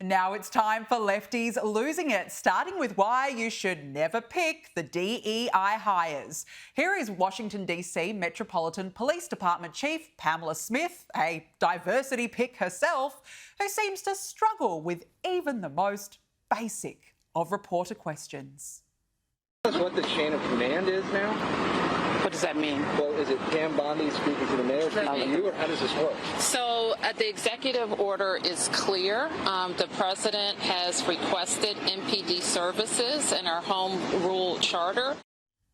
Now it's time for lefties losing it, starting with why you should never pick the DEI hires. Here is Washington, D.C. Metropolitan Police Department Chief Pamela Smith, a diversity pick herself, who seems to struggle with even the most basic of reporter questions. Tell us what the chain of command is now? What does that mean? Well, is it Pam Bondi speaking to the mayor, speaking to you, or how does this work? So the executive order is clear. The president has requested MPD services in our home rule charter.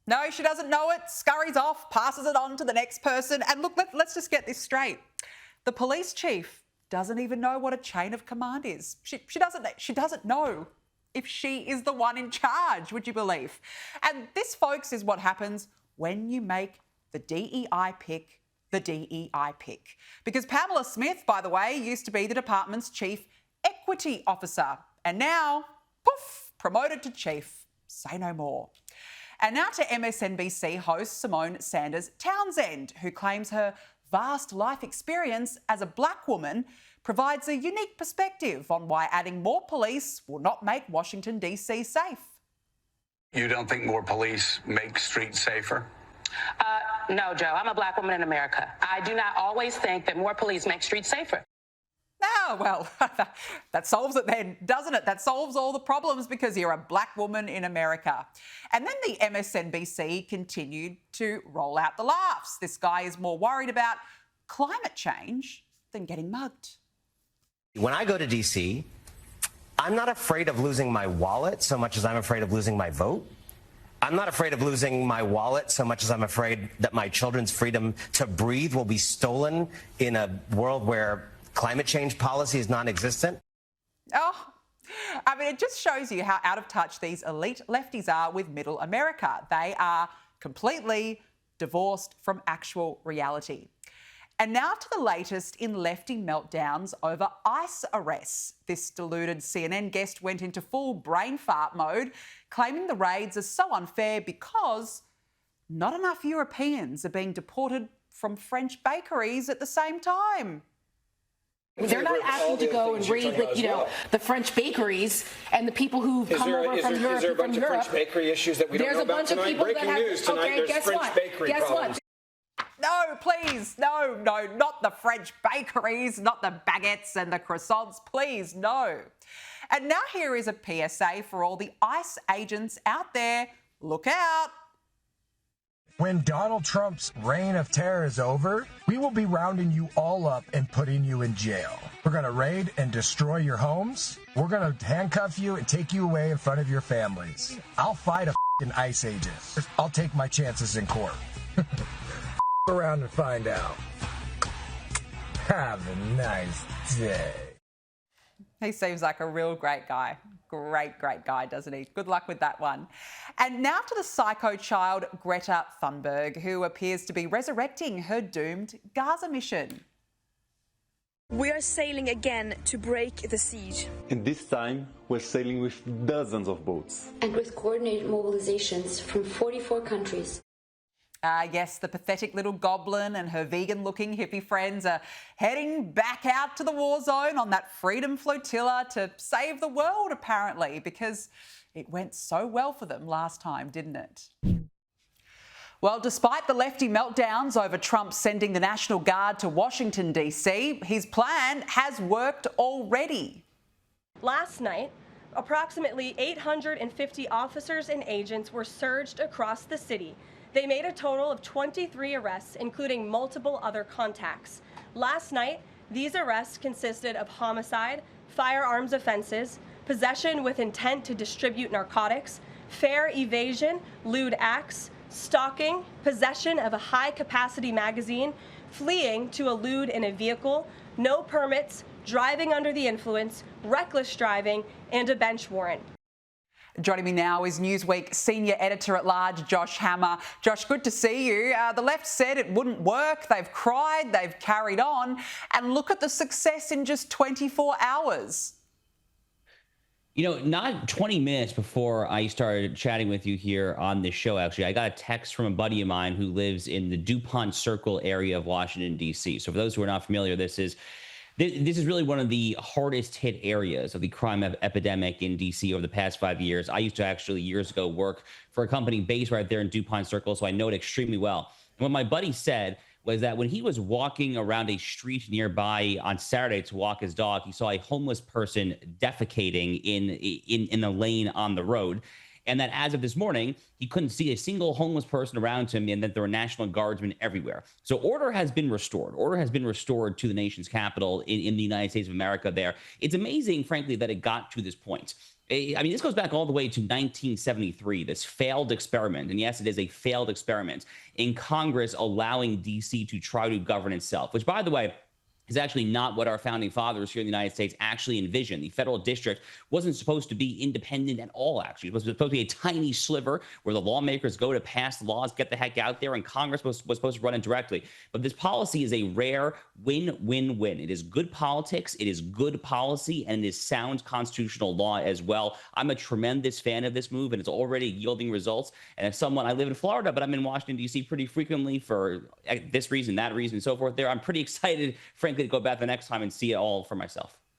No, she doesn't know it, scurries off, passes it on to the next person. And look, let's just get this straight. The police chief doesn't even know what a chain of command is. She doesn't know if she is the one in charge, would you believe? And this, folks, is what happens when you make the DEI pick the DEI pick. Because Pamela Smith, by the way, used to be the department's chief equity officer, and now, poof, promoted to chief. Say no more. And now to MSNBC host Simone Sanders Townsend, who claims her vast life experience as a black woman provides a unique perspective on why adding more police will not make Washington, D.C. safe. You don't think more police make streets safer? No, Joe. I'm a black woman in America. I do not always think that more police make streets safer. Oh, well, that solves it then, doesn't it? That solves all the problems because you're a black woman in America. And then the MSNBC continued to roll out the laughs. This guy is more worried about climate change than getting mugged. When I go to D.C., I'm not afraid of losing my wallet so much as I'm afraid of losing my vote. I'm not afraid of losing my wallet so much as I'm afraid that my children's freedom to breathe will be stolen in a world where climate change policy is non-existent. Oh, I mean, it just shows you how out of touch these elite lefties are with middle America. They are completely divorced from actual reality. And now to the latest in lefty meltdowns over ICE arrests. This deluded CNN guest went into full brain fart mode, claiming the raids are so unfair because not enough Europeans are being deported from French bakeries at the same time. They're not asking to go and raid, the French bakeries and the people who come over from Europe. Is there a bunch of French bakery issues that we don't know about tonight? Breaking news tonight, there's French bakery problems. No, please, no, not the French bakeries, not the baguettes and the croissants, please, no. And now here is a PSA for all the ICE agents out there. Look out. When Donald Trump's reign of terror is over, we will be rounding you all up and putting you in jail. We're going to raid and destroy your homes. We're going to handcuff you and take you away in front of your families. I'll fight a f***ing ICE agent. I'll take my chances in court. Around and find out. Have a nice day. He seems like a real great guy. Great guy, doesn't he? Good luck with that one. And now to the psycho child Greta Thunberg, who appears to be resurrecting her doomed Gaza mission. We are sailing again to break the siege. And this time, we're sailing with dozens of boats. And with coordinated mobilizations from 44 countries. Yes, the pathetic little goblin and her vegan-looking hippie friends are heading back out to the war zone on that freedom flotilla to save the world, apparently, because it went so well for them last time, didn't it? Well, despite the lefty meltdowns over Trump sending the National Guard to Washington, D.C., his plan has worked already. Last night, approximately 850 officers and agents were surged across the city. They made a total of 23 arrests, including multiple other contacts. Last night, these arrests consisted of homicide, firearms offenses, possession with intent to distribute narcotics, fare evasion, lewd acts, stalking, possession of a high-capacity magazine, fleeing to a lewd in a vehicle, no permits, driving under the influence, reckless driving, and a bench warrant. Joining me now is Newsweek Senior Editor-at-Large Josh Hammer. Josh, good to see you. The left said it wouldn't work. They've cried, they've carried on, and look at the success in just 24 hours. You know, not 20 minutes before I started chatting with you here on this show, actually, I got a text from a buddy of mine who lives in the DuPont Circle area of Washington, D.C. So for those who are not familiar, this is This is really one of the hardest hit areas of the crime epidemic in DC over the past 5 years. I used to actually years ago work for a company based right there in DuPont Circle, so I know it extremely well. And what my buddy said was that when he was walking around a street nearby on Saturday to walk his dog, he saw a homeless person defecating in the lane on the road. And that as of this morning, he couldn't see a single homeless person around him, and that there were National Guardsmen everywhere. So order has been restored. Order has been restored to the nation's capital in the United States of America there. It's amazing, frankly, that it got to this point. I mean, this goes back all the way to 1973, this failed experiment. And yes, it is a failed experiment in Congress allowing D.C. to try to govern itself, which, by the way, is actually not what our founding fathers here in the United States actually envisioned. The federal district wasn't supposed to be independent at all, actually. It was supposed to be a tiny sliver where the lawmakers go to pass laws, get the heck out there, and Congress was supposed to run it directly. But this policy is a rare win-win-win. It is good politics, it is good policy, and it is sound constitutional law as well. I'm a tremendous fan of this move, and it's already yielding results. And as someone, I live in Florida, but I'm in Washington, D.C. pretty frequently for this reason, that reason, and so forth there. I'm pretty excited, frankly, to go back the next time and see it all for myself.